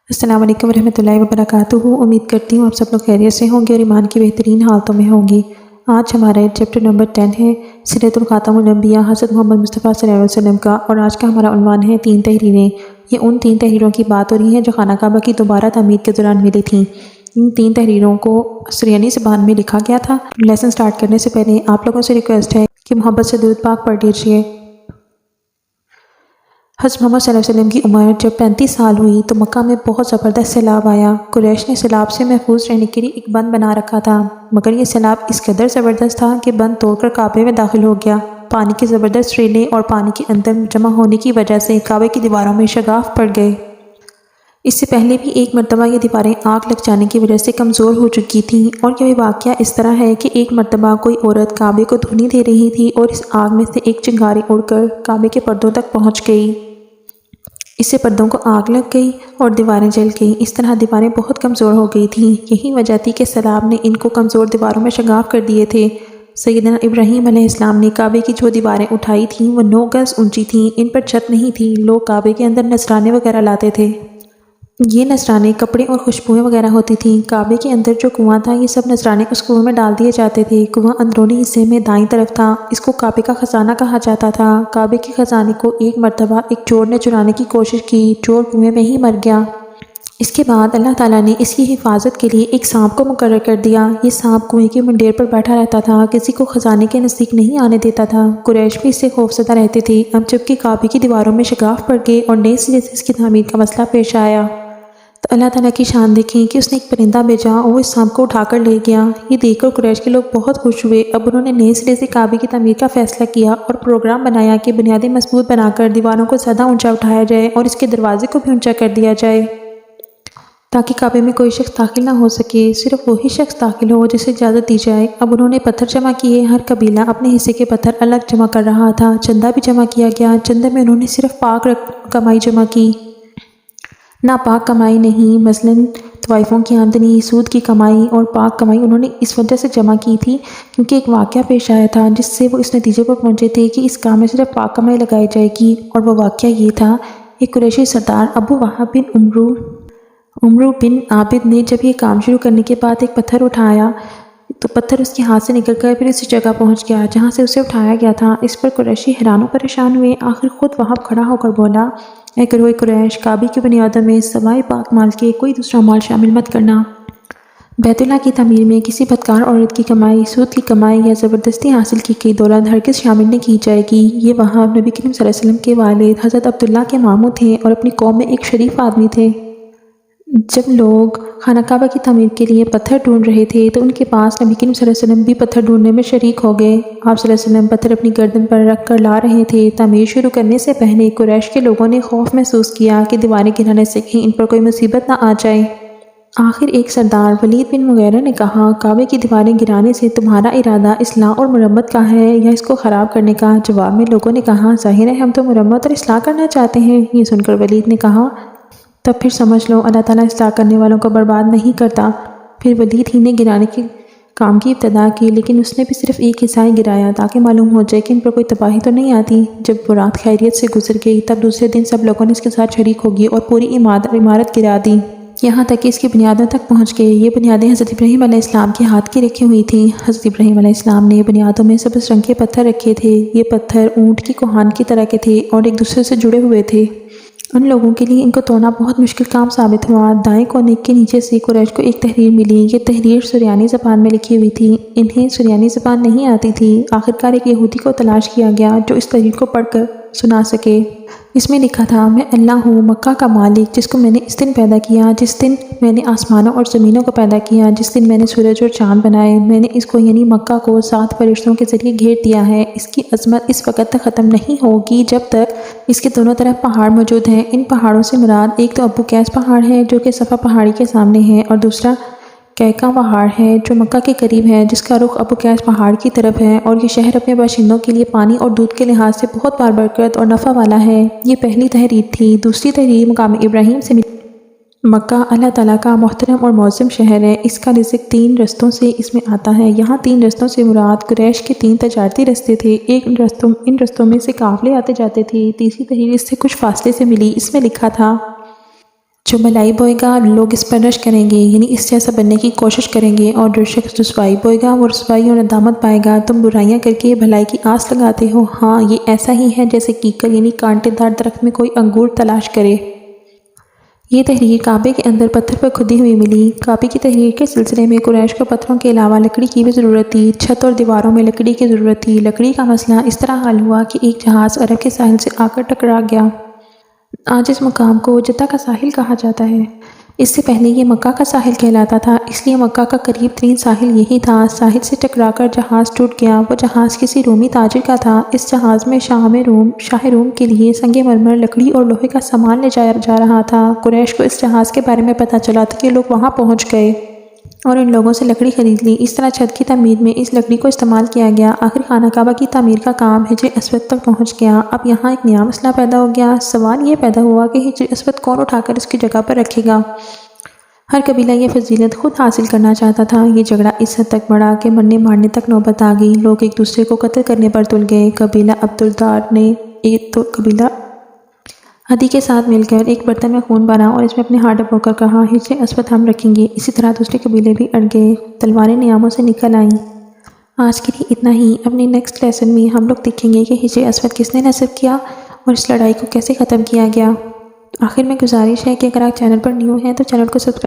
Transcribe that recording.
السلام علیکم ورحمۃ اللہ وبرکاتہ۔ امید کرتی ہوں آپ سب لوگ خیریت سے ہوں گے اور ایمان کی بہترین حالتوں میں ہوں گے۔ آج ہمارا چیپٹر نمبر 10 ہے سیرۃ الخاتم الانبیاء حضرت محمد مصطفیٰ صلی اللہ علیہ وسلم کا، اور آج کا ہمارا عنوان ہے 3 تحریریں۔ یہ ان 3 تحریروں کی بات ہو رہی ہے جو خانہ کعبہ کی دوبارہ تعمیر کے دوران ملی تھیں۔ ان 3 تحریروں کو سریانی زبان میں لکھا گیا تھا۔ لیسن سٹارٹ کرنے سے پہلے آپ لوگوں سے ریکویسٹ ہے کہ محبت سے درود پاک پڑھ لیجیے۔ حضرت محمد صلی اللہ علیہ وسلم کی عمر جب 35 سال ہوئی تو مکہ میں بہت زبردست سیلاب آیا۔ قریش نے سیلاب سے محفوظ رہنے کے لیے ایک بند بنا رکھا تھا، مگر یہ سیلاب اس قدر زبردست تھا کہ بند توڑ کر کعبے میں داخل ہو گیا۔ پانی کی زبردست ریلیں اور پانی کے اندر جمع ہونے کی وجہ سے کعبے کی دیواروں میں شگاف پڑ گئے۔ اس سے پہلے بھی ایک مرتبہ یہ دیواریں آگ لگ جانے کی وجہ سے کمزور ہو چکی تھیں، اور یہ واقعہ اس طرح ہے کہ ایک مرتبہ کوئی عورت کعبے کو دھونے دے رہی تھی اور اس آگ میں سے ایک چنگاری اڑ کر کعبے کے پردوں تک پہنچ گئی۔ اس سے پردوں کو آگ لگ گئی اور دیواریں جل گئیں۔ اس طرح دیواریں بہت کمزور ہو گئی تھیں۔ یہی وجہ تھی کہ سیلاب نے ان کو کمزور دیواروں میں شگاف کر دیے تھے۔ سیدنا ابراہیم علیہ السلام نے کعبے کی جو دیواریں اٹھائی تھیں وہ 9 گز اونچی تھیں۔ ان پر چھت نہیں تھی۔ لوگ کعبے کے اندر نذرانے وغیرہ لاتے تھے۔ یہ نذرانے کپڑے اور خوشبوئیں وغیرہ ہوتی تھیں۔ کعبے کے اندر جو کنواں تھا یہ سب نذرانے اس کنویں میں ڈال دیے جاتے تھے۔ کنواں اندرونی حصے میں دائیں طرف تھا۔ اس کو کعبے کا خزانہ کہا جاتا تھا۔ کعبے کے خزانے کو ایک مرتبہ ایک چور نے چرانے کی کوشش کی۔ چور کنویں میں ہی مر گیا۔ اس کے بعد اللہ تعالیٰ نے اس کی حفاظت کے لیے ایک سانپ کو مقرر کر دیا۔ یہ سانپ کنویں کی منڈیر پر بیٹھا رہتا تھا، کسی کو خزانے کے نزدیک نہیں آنے دیتا تھا۔ قریش بھی اس سے خوفزدہ رہتے تھے۔ اب جب کہ کعبے کی دیواروں میں شگاف پڑ گئے اور نئے سرے سے اس کی تعمیر کا مسئلہ پیش آیا تو اللہ تعالیٰ کی شان دیکھیں کہ اس نے ایک پرندہ بھیجا اور وہ اس سانپ کو اٹھا کر لے گیا۔ یہ دیکھ کر قریش کے لوگ بہت خوش ہوئے۔ اب انہوں نے نئے سرے سے کعبے کی تعمیر کا فیصلہ کیا اور پروگرام بنایا کہ بنیادیں مضبوط بنا کر دیواروں کو زیادہ اونچا اٹھایا جائے اور اس کے دروازے کو بھی اونچا کر دیا جائے تاکہ کعبے میں کوئی شخص داخل نہ ہو سکے، صرف وہی شخص داخل ہو جسے اجازت دی جائے۔ اب انہوں نے پتھر جمع کیے۔ ہر قبیلہ اپنے حصے کے پتھر الگ جمع کر رہا تھا۔ چندہ بھی جمع کیا گیا۔ چندے میں انہوں نے صرف پاک کمائی جمع کی، ناپاک کمائی نہیں۔ مثلاً طوائفوں کی آمدنی، سود کی کمائی اور پاک کمائی انہوں نے اس وجہ سے جمع کی تھی کیونکہ ایک واقعہ پیش آیا تھا جس سے وہ اس نتیجے پر پہنچے تھے کہ اس کام میں صرف پاک کمائی لگائی جائے گی، اور وہ واقعہ یہ تھا۔ ایک قریشی سردار ابو وہب بن عمرو بن عابد نے جب یہ کام شروع کرنے کے بعد ایک پتھر اٹھایا تو پتھر اس کے ہاتھ سے نکل کر پھر اسی جگہ پہنچ گیا جہاں سے اسے اٹھایا گیا تھا۔ اس پر قریشی حیران و پریشان ہوئے۔ آخر خود وہب کھڑا ہو کر بولا، اے گروہ قریش، کعبے کی بنیادوں میں سوائے پاک مال کے کوئی دوسرا مال شامل مت کرنا۔ بیت اللہ کی تعمیر میں کسی بدکار عورت کی کمائی، سود کی کمائی یا زبردستی حاصل کی گئی دولت ہرگز شامل نہیں کی جائے گی۔ یہ وہب نبی کریم صلی اللہ علیہ وسلم کے والد حضرت عبداللہ کے ماموں تھے اور اپنی قوم میں ایک شریف آدمی تھے۔ جب لوگ خانہ کعبہ کی تعمیر کے لیے پتھر ڈھونڈ رہے تھے تو ان کے پاس نبی کریم صلی اللہ علیہ وسلم بھی پتھر ڈھونڈنے میں شریک ہو گئے۔ آپ صلی اللہ علیہ وسلم پتھر اپنی گردن پر رکھ کر لا رہے تھے۔ تعمیر شروع کرنے سے پہلے قریش کے لوگوں نے خوف محسوس کیا کہ دیواریں گرانے سے کہیں ان پر کوئی مصیبت نہ آ جائے۔ آخر ایک سردار ولید بن مغیرہ نے کہا، کعبے کی دیواریں گرانے سے تمہارا ارادہ اصلاح اور مرمت کا ہے یا اس کو خراب کرنے کا؟ جواب میں لوگوں نے کہا، ظاہر ہے ہم تو مرمت اور اصلاح کرنا چاہتے ہیں۔ یہ سن کر ولید نے کہا، تب پھر سمجھ لو اللہ تعالیٰ اصلاح کرنے والوں کو برباد نہیں کرتا۔ پھر ولید ہی نے گرانے کے کام کی ابتدا کی، لیکن اس نے بھی صرف ایک حصہ ہی گرایا تاکہ معلوم ہو جائے کہ ان پر کوئی تباہی تو نہیں آتی۔ جب وہ رات خیریت سے گزر گئی تب دوسرے دن سب لوگوں نے اس کے ساتھ شریک ہوگی اور پوری عمارت گرا دی، یہاں تک کہ اس کی بنیادوں تک پہنچ گئے۔ یہ بنیادیں حضرت ابراہیم علیہ السلام کے ہاتھ کی رکھی ہوئی تھیں۔ حضرت ابراہیم علیہ السلام نے بنیادوں میں سبز رنگ کے پتھر رکھے تھے۔ یہ پتھر اونٹ کی کوہان کی طرح کے تھے اور ایک دوسرے سے جڑے ہوئے تھے۔ ان لوگوں کے لیے ان کو توڑنا بہت مشکل کام ثابت ہوا۔ دائیں کونے کے نیچے سے قریش کو ایک تحریر ملی۔ یہ تحریر سریانی زبان میں لکھی ہوئی تھی۔ انہیں سریانی زبان نہیں آتی تھی۔ آخرکار ایک یہودی کو تلاش کیا گیا جو اس تحریر کو پڑھ کر سنا سکے۔ اس میں لکھا تھا، میں اللہ ہوں مکہ کا مالک، جس کو میں نے اس دن پیدا کیا جس دن میں نے آسمانوں اور زمینوں کو پیدا کیا، جس دن میں نے سورج اور چاند بنائے۔ میں نے اس کو یعنی مکہ کو 7 فرشتوں کے ذریعے گھیر دیا ہے۔ اس کی عظمت اس وقت تک ختم نہیں ہوگی جب تک اس کے دونوں طرف پہاڑ موجود ہیں۔ ان پہاڑوں سے مراد ایک تو ابو قیس پہاڑ ہے جو کہ صفا پہاڑی کے سامنے ہے، اور دوسرا کیکا پہاڑ ہے جو مکہ کے قریب ہے، جس کا رخ ابو قیس پہاڑ کی طرف ہے، اور یہ شہر اپنے باشندوں کے لیے پانی اور دودھ کے لحاظ سے بہت بابرکت اور نفع والا ہے۔ یہ پہلی تحریر تھی۔ دوسری تحریر مقام ابراہیم سے ملی۔ مکہ اللہ تعالیٰ کا محترم اور معظم شہر ہے۔ اس کا رزق 3 رستوں سے اس میں آتا ہے۔ یہاں 3 رستوں سے مراد قریش کے 3 تجارتی رستے تھے۔ ان رستوں میں سے قافلے آتے جاتے تھے۔ تیسری تحریر اس سے کچھ فاصلے سے ملی۔ اس میں لکھا تھا، جو بھلائی بوئے گا لوگ اس پر رشک کریں گے، یعنی اس جیسا بننے کی کوشش کریں گے، اور جو شخص رسوائی بوئے گا وہ رسوائی اور ندامت پائے گا۔ تم برائیاں کر کے بھلائی کی آس لگاتے ہو، ہاں یہ ایسا ہی ہے جیسے کیکر یعنی کانٹے دار درخت میں کوئی انگور تلاش کرے۔ یہ تحریر کعبے کے اندر پتھر پر کھدی ہوئی ملی۔ کعبے کی تحریر کے سلسلے میں قریش کو پتھروں کے علاوہ لکڑی کی بھی ضرورت تھی۔ چھت اور دیواروں میں لکڑی کی ضرورت تھی۔ لکڑی کا مسئلہ اس طرح حل ہوا کہ ایک جہاز عرب کے ساحل سے آ کر ٹکرا گیا۔ آج اس مقام کو جدہ کا ساحل کہا جاتا ہے۔ اس سے پہلے یہ مکہ کا ساحل کہلاتا تھا، اس لیے مکہ کا قریب ترین ساحل یہی تھا۔ ساحل سے ٹکرا کر جہاز ٹوٹ گیا۔ وہ جہاز کسی رومی تاجر کا تھا۔ اس جہاز میں شاہ روم کے لیے سنگ مرمر، لکڑی اور لوہے کا سامان لے جایا جا رہا تھا۔ قریش کو اس جہاز کے بارے میں پتہ چلا تو یہ لوگ وہاں پہنچ گئے اور ان لوگوں سے لکڑی خرید لی۔ اس طرح چھت کی تعمیر میں اس لکڑی کو استعمال کیا گیا۔ آخر خانہ کعبہ کی تعمیر کا کام حجر اسود تک پہنچ گیا۔ اب یہاں ایک نیا مسئلہ پیدا ہو گیا۔ سوال یہ پیدا ہوا کہ حجر اسود کون اٹھا کر اس کی جگہ پر رکھے گا؟ ہر قبیلہ یہ فضیلت خود حاصل کرنا چاہتا تھا۔ یہ جھگڑا اس حد تک بڑھا کہ مرنے مارنے تک نوبت آ گئی۔ لوگ ایک دوسرے کو قتل کرنے پر تل گئے۔ قبیلہ عبدالدار نے قبیلہ عدی کے ساتھ مل کر ایک برتن میں خون بھرا اور اس میں اپنے ہاتھ ڈبو کر کہا حجر اسود ہم رکھیں گے۔ اسی طرح دوسرے قبیلے بھی اڑ گئے۔ تلواریں نیاموں سے نکل آئیں۔ آج کے لیے اتنا ہی۔ اپنے نیکسٹ لیسن میں ہم لوگ دیکھیں گے کہ حجر اسود کس نے نصب کیا اور اس لڑائی کو کیسے ختم کیا گیا۔ آخر میں گزارش ہے کہ اگر آپ چینل پر نیو ہیں تو چینل کو سبسکرائب